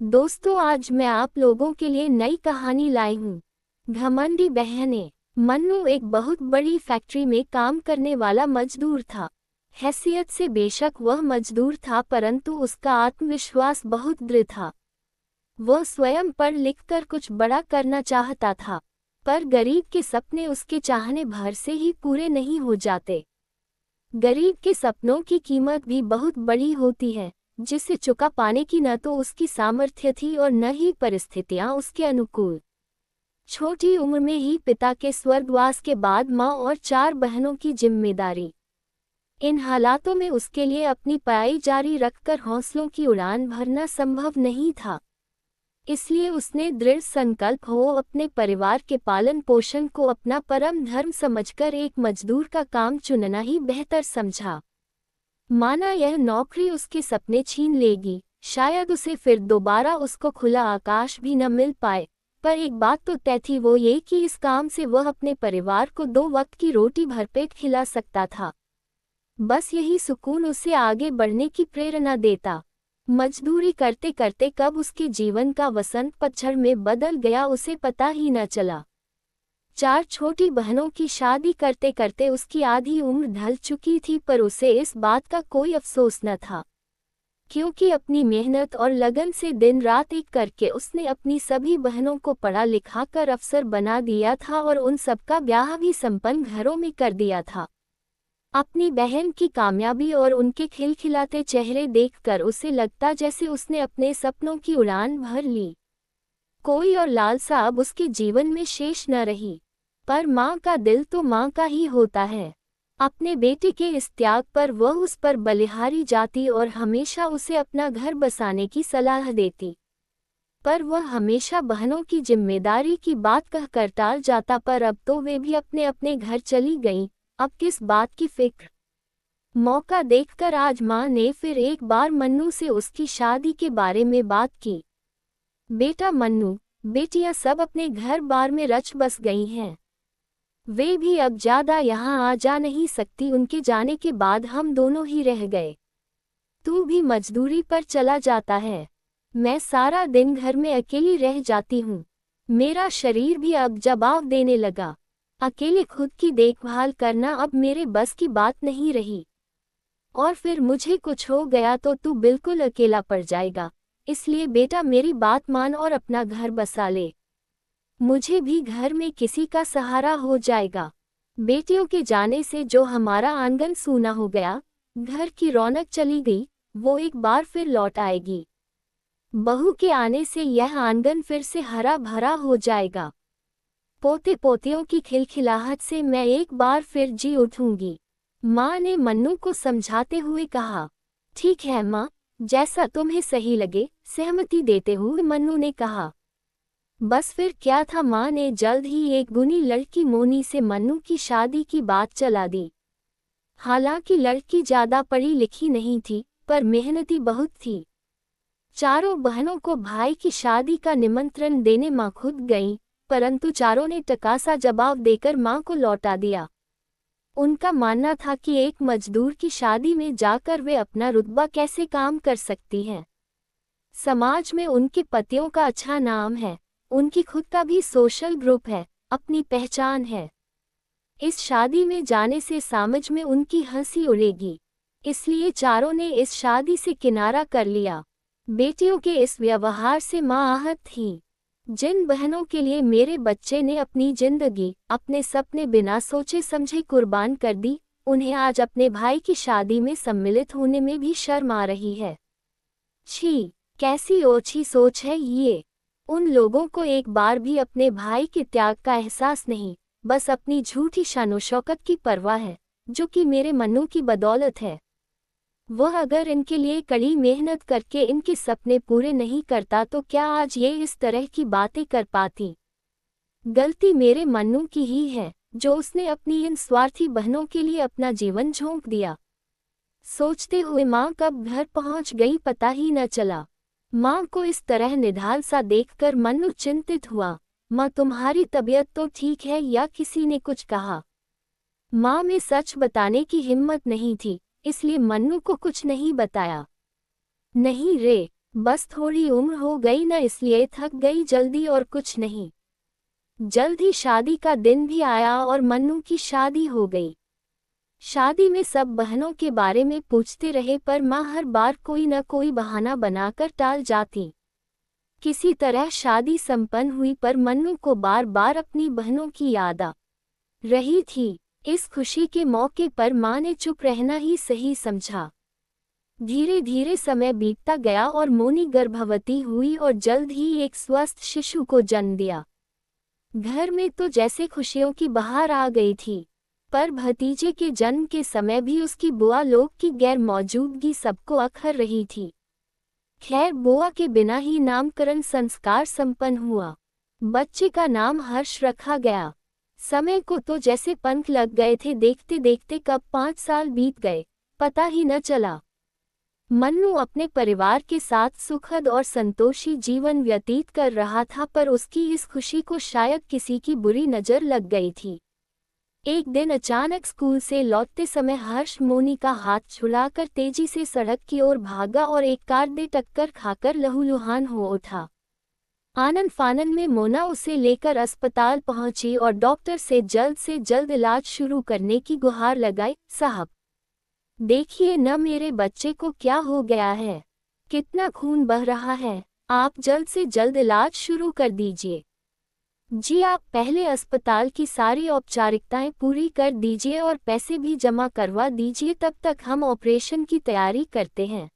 दोस्तों, आज मैं आप लोगों के लिए नई कहानी लाई हूँ। घमंडी बहनें। मन्नू एक बहुत बड़ी फैक्ट्री में काम करने वाला मजदूर था। हैसियत से बेशक वह मजदूर था, परंतु उसका आत्मविश्वास बहुत दृढ़ था। वह स्वयं पढ़ लिख कर कुछ बड़ा करना चाहता था, पर गरीब के सपने उसके चाहने भर से ही पूरे नहीं हो जाते। गरीब के सपनों की कीमत भी बहुत बड़ी होती है, जिसे चुका पाने की न तो उसकी सामर्थ्य थी और न ही परिस्थितियां उसके अनुकूल। छोटी उम्र में ही पिता के स्वर्गवास के बाद माँ और 4 बहनों की जिम्मेदारी। इन हालातों में उसके लिए अपनी पढ़ाई जारी रखकर हौसलों की उड़ान भरना संभव नहीं था। इसलिए उसने दृढ़ संकल्प हो अपने परिवार के पालन पोषण को अपना परम धर्म समझकर एक मजदूर का काम चुनना ही बेहतर समझा। माना यह नौकरी उसके सपने छीन लेगी, शायद उसे फिर दोबारा उसको खुला आकाश भी न मिल पाए, पर एक बात तो तय थी, वो ये कि इस काम से वह अपने परिवार को 2 वक्त की रोटी भरपेट खिला सकता था। बस यही सुकून उसे आगे बढ़ने की प्रेरणा देता। मजदूरी करते करते कब उसके जीवन का वसंत पतझड़ में बदल गया उसे पता ही न चला। 4 छोटी बहनों की शादी करते करते उसकी आधी उम्र ढल चुकी थी, पर उसे इस बात का कोई अफसोस न था, क्योंकि अपनी मेहनत और लगन से दिन रात एक करके उसने अपनी सभी बहनों को पढ़ा लिखा कर अफसर बना दिया था और उन सबका ब्याह भी संपन्न घरों में कर दिया था। अपनी बहन की कामयाबी और उनके खिलखिलाते चेहरे देखकर उसे लगता जैसे उसने अपने सपनों की उड़ान भर ली। कोई और लालसा अब उसके जीवन में शेष न रही। पर माँ का दिल तो माँ का ही होता है। अपने बेटे के इस त्याग पर वह उस पर बलिहारी जाती और हमेशा उसे अपना घर बसाने की सलाह देती, पर वह हमेशा बहनों की जिम्मेदारी की बात कहकर टाल जाता। पर अब तो वे भी अपने अपने घर चली गईं, अब किस बात की फिक्र। मौका देखकर आज माँ ने फिर एक बार मन्नू से उसकी शादी के बारे में बात की। बेटा मन्नू, बेटियां सब अपने घर बार में रच बस गई हैं। वे भी अब ज्यादा यहाँ आ जा नहीं सकती, उनके जाने के बाद हम दोनों ही रह गए। तू भी मजदूरी पर चला जाता है, मैं सारा दिन घर में अकेली रह जाती हूँ। मेरा शरीर भी अब जवाब देने लगा। अकेले खुद की देखभाल करना अब मेरे बस की बात नहीं रही। और फिर मुझे कुछ हो गया तो तू बिल्कुल अकेला पड़ जाएगा, इसलिए बेटा मेरी बात मान और अपना घर बसा ले। मुझे भी घर में किसी का सहारा हो जाएगा। बेटियों के जाने से जो हमारा आंगन सूना हो गया, घर की रौनक चली गई, वो एक बार फिर लौट आएगी। बहू के आने से यह आंगन फिर से हरा भरा हो जाएगा। पोते पोतियों की खिलखिलाहट से मैं एक बार फिर जी उठूंगी। माँ ने मन्नू को समझाते हुए कहा। ठीक है माँ, जैसा तुम्हें सही लगे, सहमति देते हुए मन्नू ने कहा। बस फिर क्या था, माँ ने जल्द ही एक गुनी लड़की मोनी से मन्नू की शादी की बात चला दी। हालांकि लड़की ज्यादा पढ़ी लिखी नहीं थी, पर मेहनती बहुत थी। चारों बहनों को भाई की शादी का निमंत्रण देने माँ खुद गईं, परंतु चारों ने टकासा जवाब देकर माँ को लौटा दिया। उनका मानना था कि एक मजदूर की शादी में जाकर वे अपना रुतबा कैसे काम कर सकती हैं। समाज में उनके पतियों का अच्छा नाम है, उनकी खुद का भी सोशल ग्रुप है, अपनी पहचान है। इस शादी में जाने से समाज में उनकी हंसी उड़ेगी, इसलिए चारों ने इस शादी से किनारा कर लिया। बेटियों के इस व्यवहार से माँ आहत थी। जिन बहनों के लिए मेरे बच्चे ने अपनी जिंदगी, अपने सपने बिना सोचे समझे कुर्बान कर दी, उन्हें आज अपने भाई की शादी में सम्मिलित होने में भी शर्म आ रही है। छी, कैसी ओछी सोच है ये। उन लोगों को एक बार भी अपने भाई के त्याग का एहसास नहीं, बस अपनी झूठी शानो शौकत की परवाह है, जो कि मेरे मन्नू की बदौलत है। वह अगर इनके लिए कड़ी मेहनत करके इनके सपने पूरे नहीं करता तो क्या आज ये इस तरह की बातें कर पाती। गलती मेरे मन्नू की ही है, जो उसने अपनी इन स्वार्थी बहनों के लिए अपना जीवन झोंक दिया। सोचते हुए माँ कब घर पहुँच गई पता ही न चला। माँ को इस तरह निढाल सा देखकर मन्नू चिंतित हुआ। माँ, तुम्हारी तबीयत तो ठीक है या किसी ने कुछ कहा? माँ में सच बताने की हिम्मत नहीं थी, इसलिए मन्नू को कुछ नहीं बताया। नहीं रे बस थोड़ी उम्र हो गई न, इसलिए थक गई जल्दी और कुछ नहीं। जल्द ही शादी का दिन भी आया और मन्नू की शादी हो गई। शादी में सब बहनों के बारे में पूछते रहे पर माँ हर बार कोई न कोई बहाना बनाकर टाल जाती। किसी तरह शादी संपन्न हुई पर मन्नू को बार बार अपनी बहनों की याद आ रही थी। इस खुशी के मौके पर माँ ने चुप रहना ही सही समझा। धीरे धीरे समय बीतता गया और मोनी गर्भवती हुई और जल्द ही एक स्वस्थ शिशु को जन्म दिया। घर में तो जैसे खुशियों की बहार आ गई थी, पर भतीजे के जन्म के समय भी उसकी बुआ लोग की गैर मौजूदगी सबको अखर रही थी। खैर, बुआ के बिना ही नामकरण संस्कार संपन्न हुआ। बच्चे का नाम हर्ष रखा गया। समय को तो जैसे पंख लग गए थे, देखते देखते कब 5 साल बीत गए पता ही न चला। मन्नू अपने परिवार के साथ सुखद और संतोषी जीवन व्यतीत कर रहा था, पर उसकी इस खुशी को शायद किसी की बुरी नज़र लग गई थी। एक दिन अचानक स्कूल से लौटते समय हर्ष मोनी का हाथ छुड़ाकर तेजी से सड़क की ओर भागा और एक कार दे टक्कर खाकर लहूलुहान हो उठा। आनन फानन में मोना उसे लेकर अस्पताल पहुंची और डॉक्टर से जल्द इलाज शुरू करने की गुहार लगाई। साहब, देखिए न, मेरे बच्चे को क्या हो गया है, कितना खून बह रहा है, आप जल्द से जल्द इलाज शुरू कर दीजिए। जी, आप पहले अस्पताल की सारी औपचारिकताएं पूरी कर दीजिए और पैसे भी जमा करवा दीजिए, तब तक हम ऑपरेशन की तैयारी करते हैं।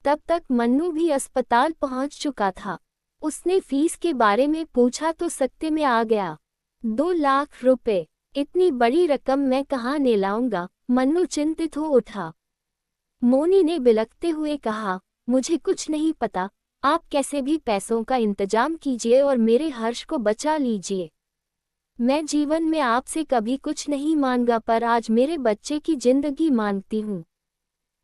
तब तक मन्नू भी अस्पताल पहुंच चुका था। उसने फीस के बारे में पूछा तो सकते में आ गया। 2 लाख रुपए, इतनी बड़ी रकम मैं कहाँ ले लाऊंगा, मन्नू चिंतित हो उठा। मोनी ने बिलखते हुए कहा, मुझे कुछ नहीं पता, आप कैसे भी पैसों का इंतजाम कीजिए और मेरे हर्ष को बचा लीजिए। मैं जीवन में आपसे कभी कुछ नहीं मांगा, पर आज मेरे बच्चे की जिंदगी मांगती हूँ।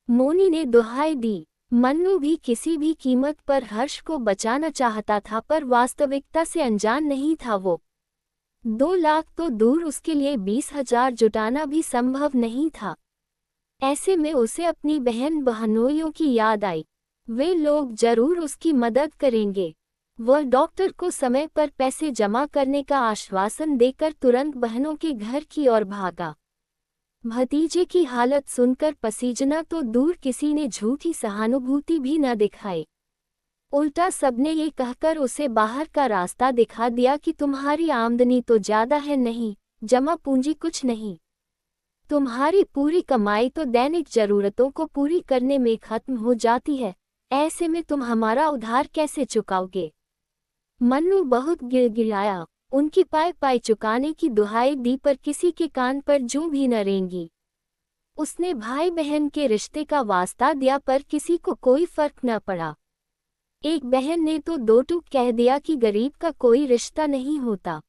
मोनी ने दुहाई दी। मन्नू भी किसी भी कीमत पर हर्ष को बचाना चाहता था, पर वास्तविकता से अनजान नहीं था वो। 2 लाख तो दूर, उसके लिए 20,000 जुटाना भी संभव नहीं था। ऐसे में उसे अपनी बहन बहनोइयों की याद आई। वे लोग जरूर उसकी मदद करेंगे। वह डॉक्टर को समय पर पैसे जमा करने का आश्वासन देकर तुरंत बहनों के घर की ओर भागा। भतीजे की हालत सुनकर पसीजना तो दूर, किसी ने झूठी सहानुभूति भी न दिखाई। उल्टा सबने ये कहकर उसे बाहर का रास्ता दिखा दिया कि तुम्हारी आमदनी तो ज्यादा है नहीं, जमा पूंजी कुछ नहीं। तुम्हारी पूरी कमाई तो दैनिक जरूरतों को पूरी करने में खत्म हो जाती है, ऐसे में तुम हमारा उधार कैसे चुकाओगे। मन्नू बहुत गिड़गिड़ाया। उनकी पाई चुकाने की दुहाई दी, पर किसी के कान पर जूं भी न रेंगी। उसने भाई बहन के रिश्ते का वास्ता दिया, पर किसी को कोई फर्क न पड़ा। एक बहन ने तो 2 टूक कह दिया कि गरीब का कोई रिश्ता नहीं होता,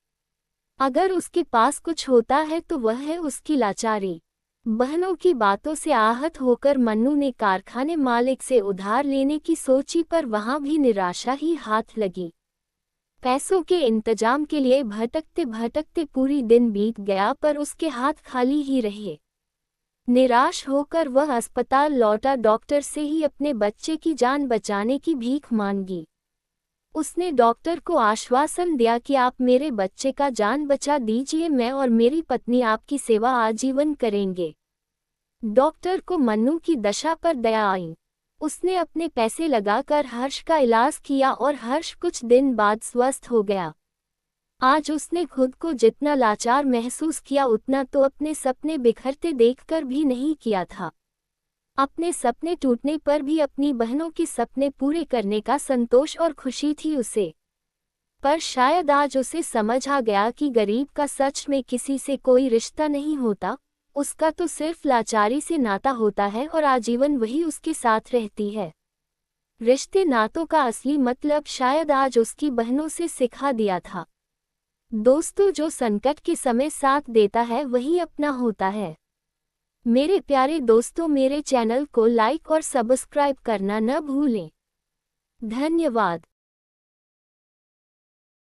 अगर उसके पास कुछ होता है तो वह है उसकी लाचारी। बहनों की बातों से आहत होकर मन्नू ने कारखाने मालिक से उधार लेने की सोची, पर वहां भी निराशा ही हाथ लगी। पैसों के इंतजाम के लिए भटकते भटकते पूरी दिन बीत गया, पर उसके हाथ खाली ही रहे। निराश होकर वह अस्पताल लौटा, डॉक्टर से ही अपने बच्चे की जान बचाने की भीख मांगी। उसने डॉक्टर को आश्वासन दिया कि आप मेरे बच्चे का जान बचा दीजिए, मैं और मेरी पत्नी आपकी सेवा आजीवन करेंगे। डॉक्टर को मन्नू की दशा पर दया आई। उसने अपने पैसे लगाकर हर्ष का इलाज किया और हर्ष कुछ दिन बाद स्वस्थ हो गया। आज उसने खुद को जितना लाचार महसूस किया, उतना तो अपने सपने बिखरते देखकर भी नहीं किया था। अपने सपने टूटने पर भी अपनी बहनों के सपने पूरे करने का संतोष और खुशी थी उसे। पर शायद आज उसे समझ आ गया कि गरीब का सच में किसी से कोई रिश्ता नहीं होता, उसका तो सिर्फ लाचारी से नाता होता है और आजीवन वही उसके साथ रहती है। रिश्ते नातों का असली मतलब शायद आज उसकी बहनों से सिखा दिया था। दोस्तों, जो संकट के समय साथ देता है वही अपना होता है। मेरे प्यारे दोस्तों, मेरे चैनल को लाइक और सब्सक्राइब करना न भूलें। धन्यवाद।